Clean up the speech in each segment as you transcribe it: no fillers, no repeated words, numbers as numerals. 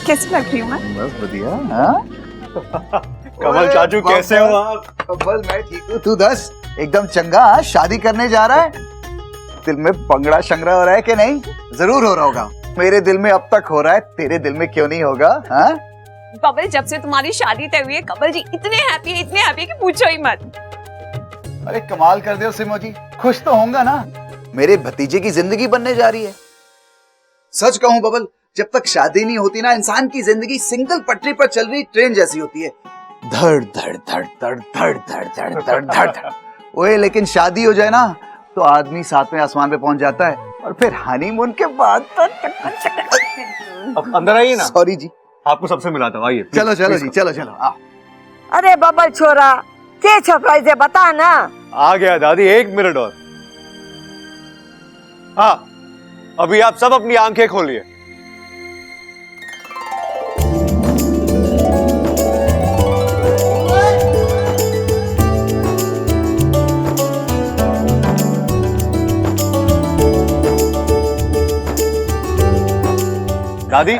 कैसी लग रही हूँ मैं? बस बढ़िया। हाँ कमल चाचू कैसे हो आप? कमल मैं ठीक हूँ, तू दस। एकदम चंगा। हाँ? शादी करने जा रहा है? दिल में पंगड़ा शंगड़ा हो रहा है कि नहीं? जरूर हो रहा होगा। मेरे दिल में अब तक हो रहा है, तेरे दिल में क्यों नहीं होगा? हाँ? बबल, जब से तुम्हारी शादी तय हुई है कमल जी इतने हैप्पी है कि पूछो ही मत। अरे कमाल कर दो सिमो जी, खुश तो होगा ना? मेरे भतीजे की जिंदगी बनने जा रही है। सच कहूं बबल, जब तक शादी नहीं होती ना, इंसान की जिंदगी सिंगल पटरी पर चल रही ट्रेन जैसी होती है। धड़ धड़ धड़ धड़ धड़ धड़ धड़ धड़ धड़ धड़। ओए लेकिन शादी हो जाए ना तो आदमी सातवें आसमान पे पहुंच जाता है, और फिर हनीमून के बाद तो अब अंदर आइए ना। सॉरी जी, आपको सबसे मिलाता हूँ, आइए। चलो चलो जी, चलो चलो। अरे बबल छोरा, क्या सरप्राइज है बता ना। आ गया दादी, 1 मिनट और। हाँ, अभी आप सब अपनी आंखें खोलिए। दादी,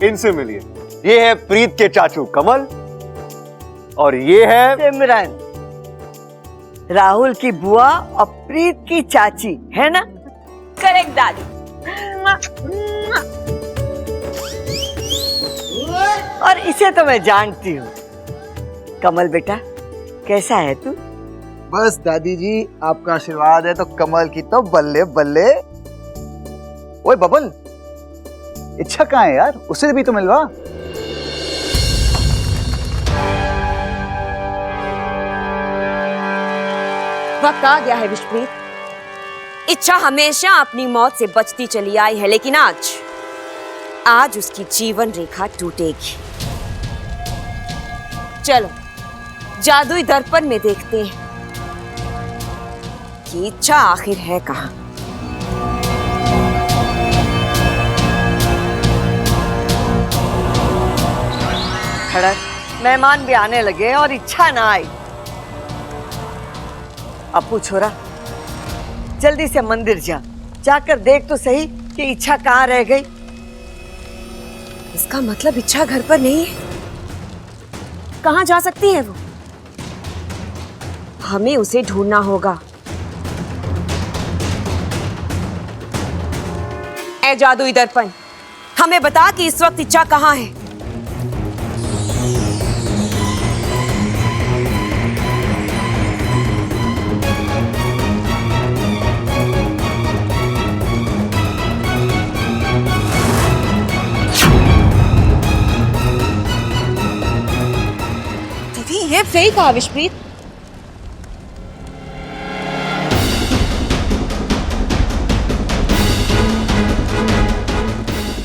इनसे मिलिए। ये है प्रीत के चाचू कमल, और ये है सिमरन, राहुल की बुआ और प्रीत की चाची, है ना? करेक्ट दादी। और इसे तो मैं जानती हूँ। कमल बेटा, कैसा है तू? बस दादी जी, आपका आशीर्वाद है तो कमल की तो बल्ले बल्ले। ओए बबल, इच्छा कहाँ है यार? उसे भी तो मिलवा। वक्त आ गया है विश्वप्रीत। इच्छा हमेशा अपनी मौत से बचती चली आई है, लेकिन आज उसकी जीवन रेखा टूटेगी। चलो जादुई दर्पण में देखते हैं कि इच्छा आखिर है कहां। खड़क, मेहमान भी आने लगे और इच्छा ना आई। अपू छोरा, जल्दी से मंदिर जाकर देख तो सही कि इच्छा कहाँ रह गई। इसका मतलब इच्छा घर पर नहीं है। कहां जा सकती है वो? हमें उसे ढूंढना होगा। ऐ जादुई दर्पण, हमें बता कि इस वक्त इच्छा कहां है। ये फेक है विश्वप्रीत।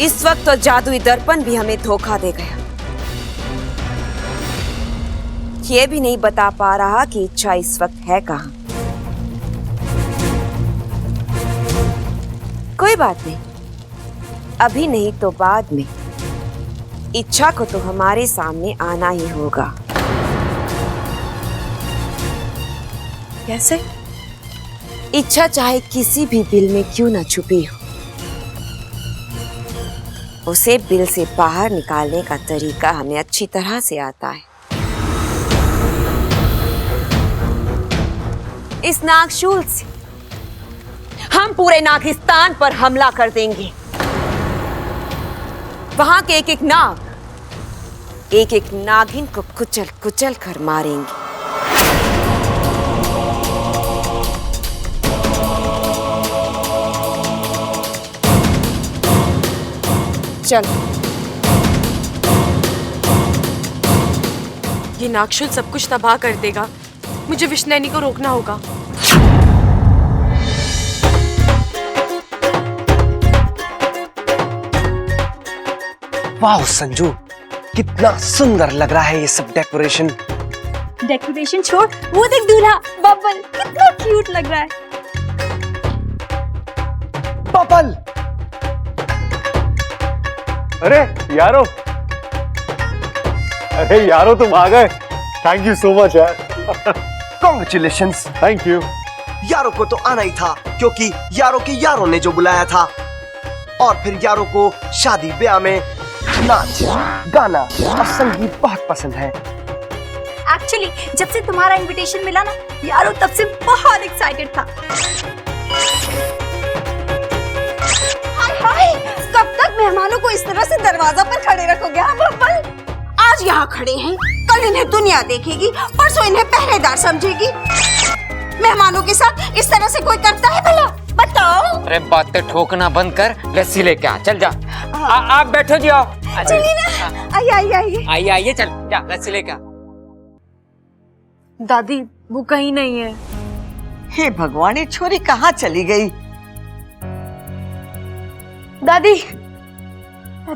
इस वक्त तो जादुई दर्पण भी हमें धोखा दे गया। ये भी नहीं बता पा रहा कि इच्छा इस वक्त है कहां। कोई बात नहीं, अभी नहीं तो बाद में इच्छा को तो हमारे सामने आना ही होगा। कैसे? इच्छा चाहे किसी भी बिल में क्यों ना छुपी हो, उसे बिल से बाहर निकालने का तरीका हमें अच्छी तरह से आता है। इस नागशूल से हम पूरे नागिस्तान पर हमला कर देंगे। वहां के एक एक नाग एक एक नागिन को कुचल कुचल कर मारेंगे। चलो, ये नागशूल सब कुछ तबाह कर देगा। मुझे विष्णुनी को रोकना होगा। वाह संजू, कितना सुंदर लग रहा है ये सब डेकोरेशन। डेकोरेशन छोड़, वो देख दूल्हा बबल कितना क्यूट लग रहा है। बबल, अरे यारो तुम आ गए। थैंक यू सो मच यार। कॉन्ग्रेचुलेशंस। Thank you. यारों को तो आना ही था, क्योंकि यारों के यारों ने जो बुलाया था। और फिर यारों को शादी ब्याह में नाच, गाना और संगीत बहुत पसंद है। एक्चुअली जब से तुम्हारा इनविटेशन मिला ना यारो, तब से बहुत एक्साइटेड था। हाय हाय, कब तक मेहमानों को इस तरह से दरवाजा पर खड़े रखोगे आप बब्बल? आज यहाँ खड़े हैं, कल इन्हें दुनिया देखेगी, परसों इन्हें पहरेदार समझेगी। मेहमानों के साथ इस तरह से कोई करता है भला? बताओ। अरे बातें ठोकना बंद कर, लस्सी लेके आ, चल जा। आप बैठो जी, आओ। चलिए ना, आइए। आइए चल जा, लस्सी लेके आ। दादी वो कहीं नहीं है। हे भगवान, ये छोरी कहाँ चली गई? दादी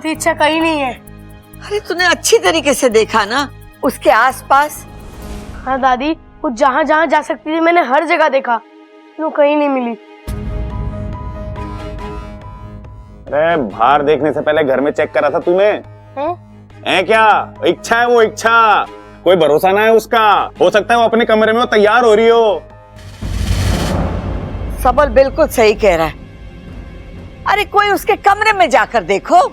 इच्छा कहीं नहीं है। अरे तूने अच्छी तरीके से देखा ना उसके आसपास? हाँ दादी, वो जहाँ जहाँ जा सकती थी मैंने हर जगह देखा, वो कहीं नहीं मिली। अरे बाहर देखने से पहले घर में चेक करा था तूने? है क्या? इच्छा है वो, इच्छा। कोई भरोसा ना है उसका, हो सकता है वो अपने कमरे में वो तैयार हो रही हो। सबल बिल्कुल सही कह रहा है। अरे कोई उसके कमरे में जाकर देखो।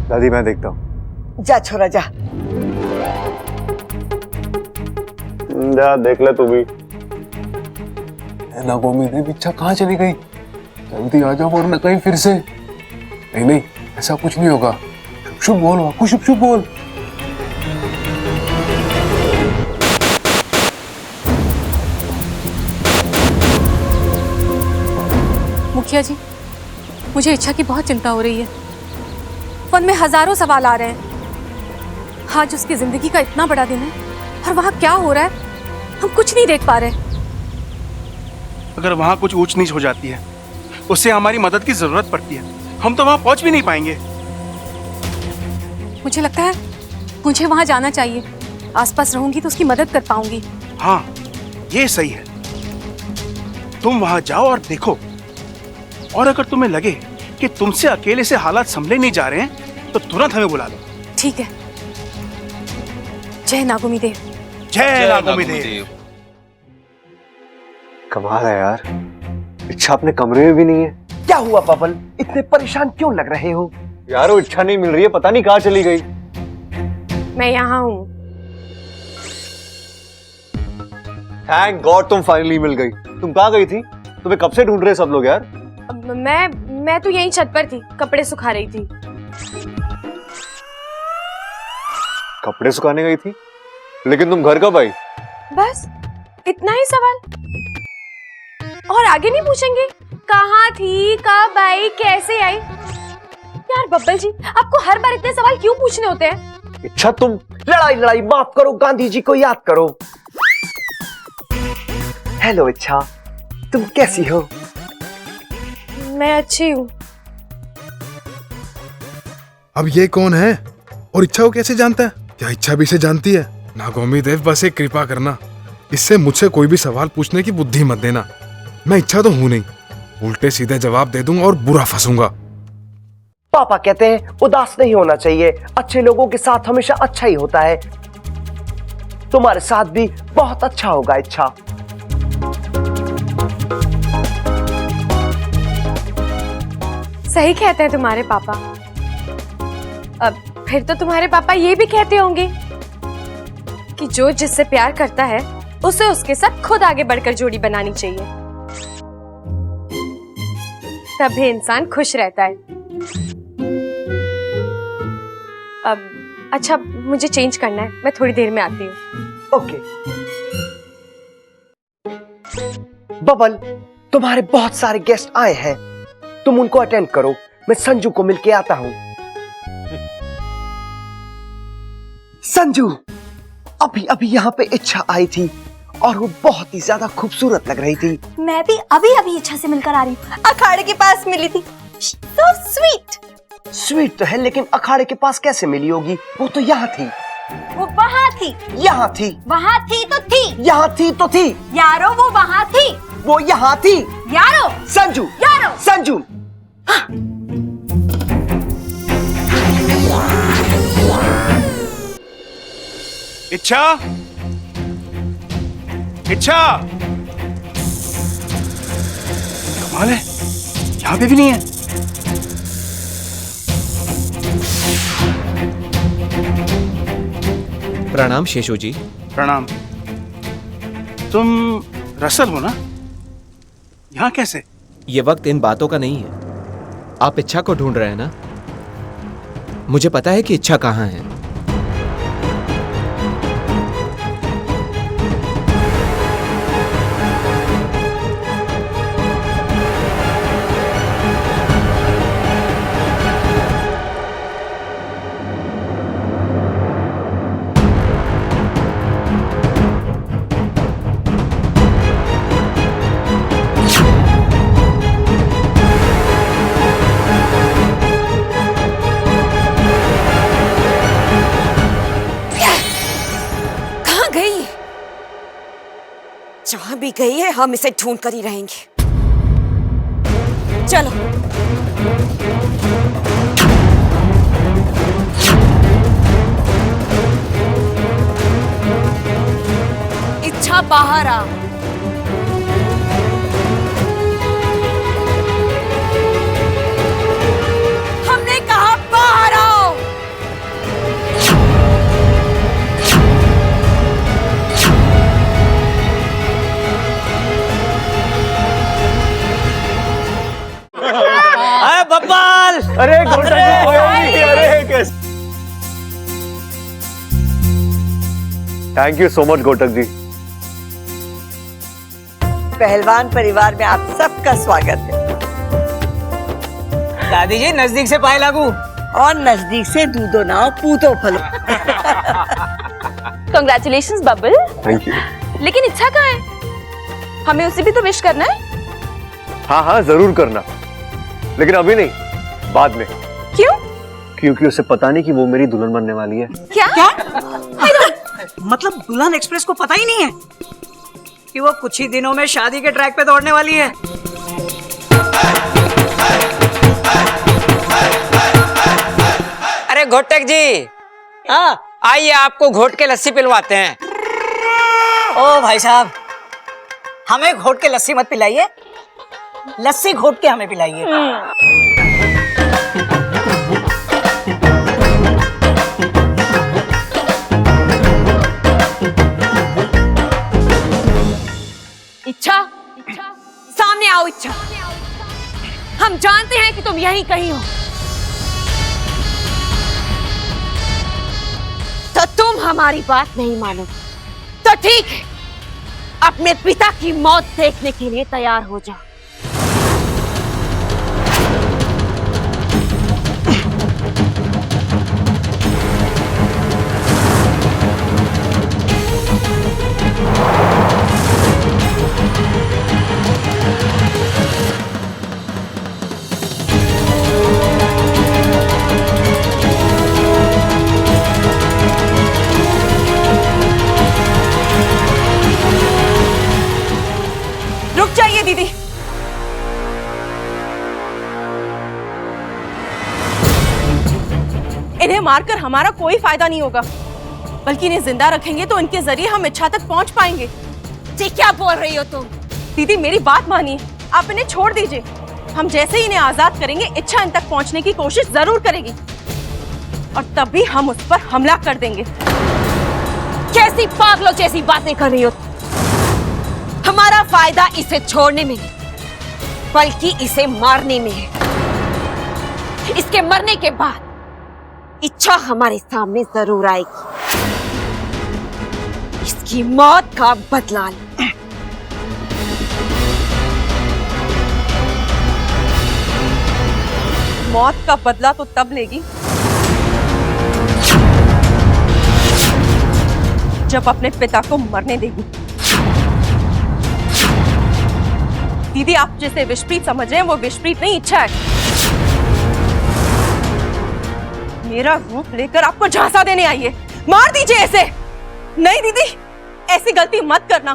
दादी मैं देखता हूँ। जा छोरा जा। जा देख ले तू भी। नागोमी ने इच्छा कहाँ चली गई? जल्दी आ जाओ वरना कहीं फिर से। नहीं, ऐसा कुछ नहीं होगा। शुभ बोल वाकू, शुभ बोल। मुखिया जी, मुझे इच्छा की बहुत चिंता हो रही है। मन में हजारों सवाल आ रहे हैं। आज उसकी जिंदगी का इतना बड़ा दिन है और वहां क्या हो रहा है हम कुछ नहीं देख पा रहे। अगर वहां कुछ ऊंच नीच हो जाती है, उससे हमारी मदद की जरूरत पड़ती है, हम तो वहां पहुंच भी नहीं पाएंगे। मुझे लगता है मुझे वहां जाना चाहिए। आसपास रहूंगी तो उसकी मदद कर पाऊंगी। हाँ, ये सही है। तुम वहां जाओ और देखो, और अगर तुम्हें लगे कि तुमसे अकेले से हालात संभले नहीं जा रहे हैं तो तुरंत हमें बुला लो। ठीक है। जय नागोमी देव। जय नागोमी देव। कमाल है यार, इच्छा अपने कमरे में भी नहीं है। क्या हुआ बबल, इतने परेशान क्यों लग रहे हो? यार वो इच्छा नहीं मिल रही है, पता नहीं कहाँ चली गई। मैं यहाँ हूँ। थैंक गॉड तुम फाइनली मिल गई। तुम कहाँ गई थी? तुम्हें कब से ढूंढ रहे सब लोग यार। मैं तो यहीं छत पर थी, कपड़े सुखा रही थी। कपड़े सुखाने गई थी? लेकिन तुम घर कब आई? बस इतना ही सवाल, और आगे नहीं पूछेंगे? कहाँ थी, कब आई, कैसे आई? यार बब्बल जी, आपको हर बार इतने सवाल क्यों पूछने होते हैं? इच्छा तुम लड़ाई माफ करो, गांधी जी को याद करो। हेलो इच्छा, तुम कैसी हो? मैं अच्छी हूँ। अब ये कौन है और इच्छा को कैसे जानता है? क्या इच्छा भी इसे जानती है? नागोमी देव बस एक कृपा करना, इससे मुझसे कोई भी सवाल पूछने की बुद्धि मत देना। मैं इच्छा तो हूं नहीं, उल्टे सीधे जवाब दे दूंगा और बुरा फंसूंगा। पापा कहते हैं उदास नहीं होना चाहिए, अच्छे लोगों के साथ हमेशा अच्छा ही होता है। तुम्हारे साथ भी बहुत अच्छा होगा इच्छा। सही कहते हैं तुम्हारे पापा। अब फिर तो तुम्हारे पापा ये भी कहते होंगे कि जो जिससे प्यार करता है उसे उसके साथ खुद आगे बढ़कर जोड़ी बनानी चाहिए, तभी इंसान खुश रहता है। अब अच्छा, मुझे चेंज करना है, मैं थोड़ी देर में आती हूँ। ओके। बबल, तुम्हारे बहुत सारे गेस्ट आए हैं, तुम उनको अटेंड करो, मैं संजू को मिलके आता हूँ। संजू, अभी अभी यहाँ पे इच्छा आई थी और वो बहुत ही ज्यादा खूबसूरत लग रही थी। मैं भी अभी इच्छा से मिलकर आ रही हूँ, अखाड़े के पास मिली थी। So sweet। स्वीट तो है, लेकिन अखाड़े के पास कैसे मिली होगी? वो तो यहाँ थी। वो वहाँ थी। यहाँ थी। वहाँ थी तो थी। यहाँ थी तो थी। यारो वो वहाँ थी। वो यहाँ थी। यारो। संजू। यारो। संजू। इच्छा, इच्छा, कमाल है, यहाँ पे भी नहीं है। प्रणाम शेषू जी। प्रणाम। तुम रसल हो ना? यहाँ कैसे? ये वक्त इन बातों का नहीं है। आप इच्छा को ढूंढ रहे हैं ना? मुझे पता है कि इच्छा कहाँ है। जहां भी गई है हम इसे ढूंढ कर ही रहेंगे। चलो। इच्छा बाहर आ। हमने कहा बाहर आओ। बब्बाल, अरे कैसे? थैंक यू सो मच घोटक जी। पहलवान परिवार में आप सबका स्वागत है। दादी जी नजदीक से पाए लागू और नजदीक से दूधो नाव पूतो फलो। Congratulations bubble. Thank you. लेकिन इच्छा कहाँ है? हमें उसे भी तो विश करना है। हाँ हाँ जरूर करना, लेकिन अभी नहीं, बाद में। क्यों? क्योंकि उसे पता नहीं कि वो मेरी दुल्हन बनने वाली है। क्या? मतलब दुल्हन एक्सप्रेस को पता ही नहीं है कि वो कुछ ही दिनों में शादी के ट्रैक पे दौड़ने वाली है। अरे घोटक जी, हाँ आइए आपको घोट के लस्सी पिलवाते हैं। ओ भाई साहब, हमें घोट के लस्सी मत पिलाइए, लस्सी घोट के हमें पिलाइए। इच्छा, सामने आओ इच्छा। हम जानते हैं कि तुम यहीं कहीं हो, तो तुम हमारी बात नहीं मानो तो ठीक है, अपने पिता की मौत देखने के लिए तैयार हो जाओ। रुक जाइए दीदी। इन्हें मारकर हमारा कोई फायदा नहीं होगा, बल्कि इन्हें जिंदा रखेंगे तो इनके जरिए हम इच्छा तक पहुंच पाएंगे। जी क्या बोल रही हो तुम? दीदी मेरी बात मानिए, आप इन्हें छोड़ दीजिए। हम जैसे ही इन्हें आजाद करेंगे, इच्छा इन तक पहुंचने की कोशिश जरूर करेगी और तभी हम उस पर हमला कर देंगे। कैसी पागलों जैसी बातें कर रही हो? हमारा फायदा इसे छोड़ने में नहीं, बल्कि इसे मारने में है। इसके मरने के बाद इच्छा हमारे सामने जरूर आएगी। इसकी मौत का बदला ले। मौत का बदला तो तब लेगी जब अपने पिता को मरने देगी। दीदी आप जिसे विषप्रीत समझ रहे हैं वो विषप्रीत नहीं, इच्छा है। मेरा रूप लेकर आपको झांसा देने आई है। मार दीजिए ऐसे। नहीं दीदी, ऐसी गलती मत करना,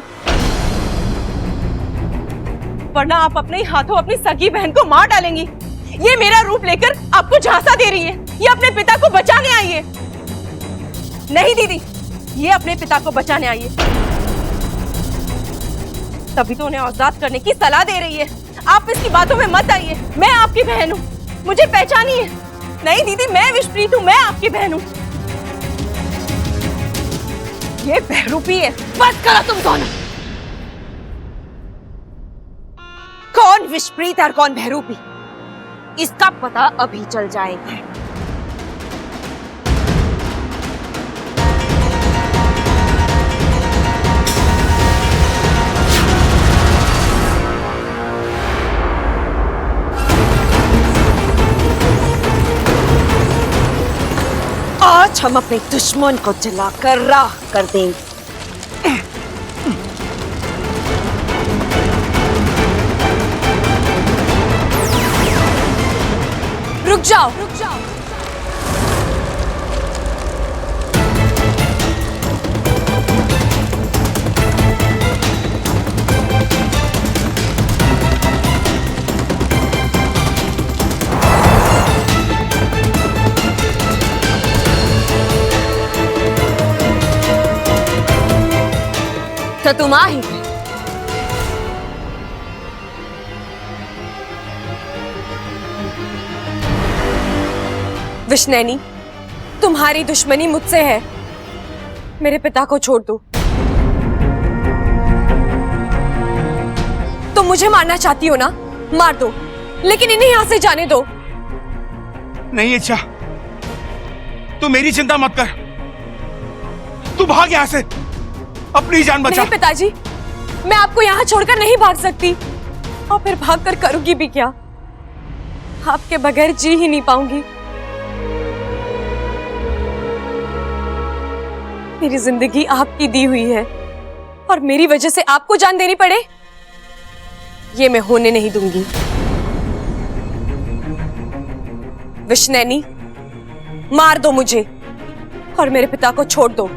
वरना आप अपने ही हाथों अपनी सगी बहन को मार डालेंगी। ये मेरा रूप लेकर आपको झांसा दे रही है, ये अपने पिता को बचाने आई है। नहीं दीदी, ये अपने पिता को बचाने आई है, तभी तो उन्हें आजाद करने की सलाह दे रही है। आप इसकी बातों में मत आइए। मैं आपकी बहन हूँ, मुझे पहचानिए। नहीं दीदी, मैं विषप्रीत हूँ, मैं आपकी बहन हूँ। ये बहरूपी है। बस करो तुम दोनों। कौन विषप्रीत और कौन बहरूपी, इसका पता अभी चल जाएगा। आज हम अपने दुश्मन को जलाकर राख कर देंगे। रुक जाओ, रुक जाओ। तो तुम आ ही गए। विष्णैनी, तुम्हारी दुश्मनी मुझसे है। मेरे पिता को छोड़ दो। तुम मुझे मारना चाहती हो ना, मार दो, लेकिन इन्हें यहां से जाने दो। नहीं इच्छा, तू मेरी चिंता मत कर। तू भाग यहां से, अपनी जान बचा। नहीं पिताजी, मैं आपको यहाँ छोड़कर नहीं भाग सकती। और फिर भागकर करूंगी भी क्या? आपके बगैर जी ही नहीं पाऊंगी। मेरी जिंदगी आपकी दी हुई है और मेरी वजह से आपको जान देनी पड़े, ये मैं होने नहीं दूंगी। विष्णैनी, मार दो मुझे और मेरे पिता को छोड़ दो।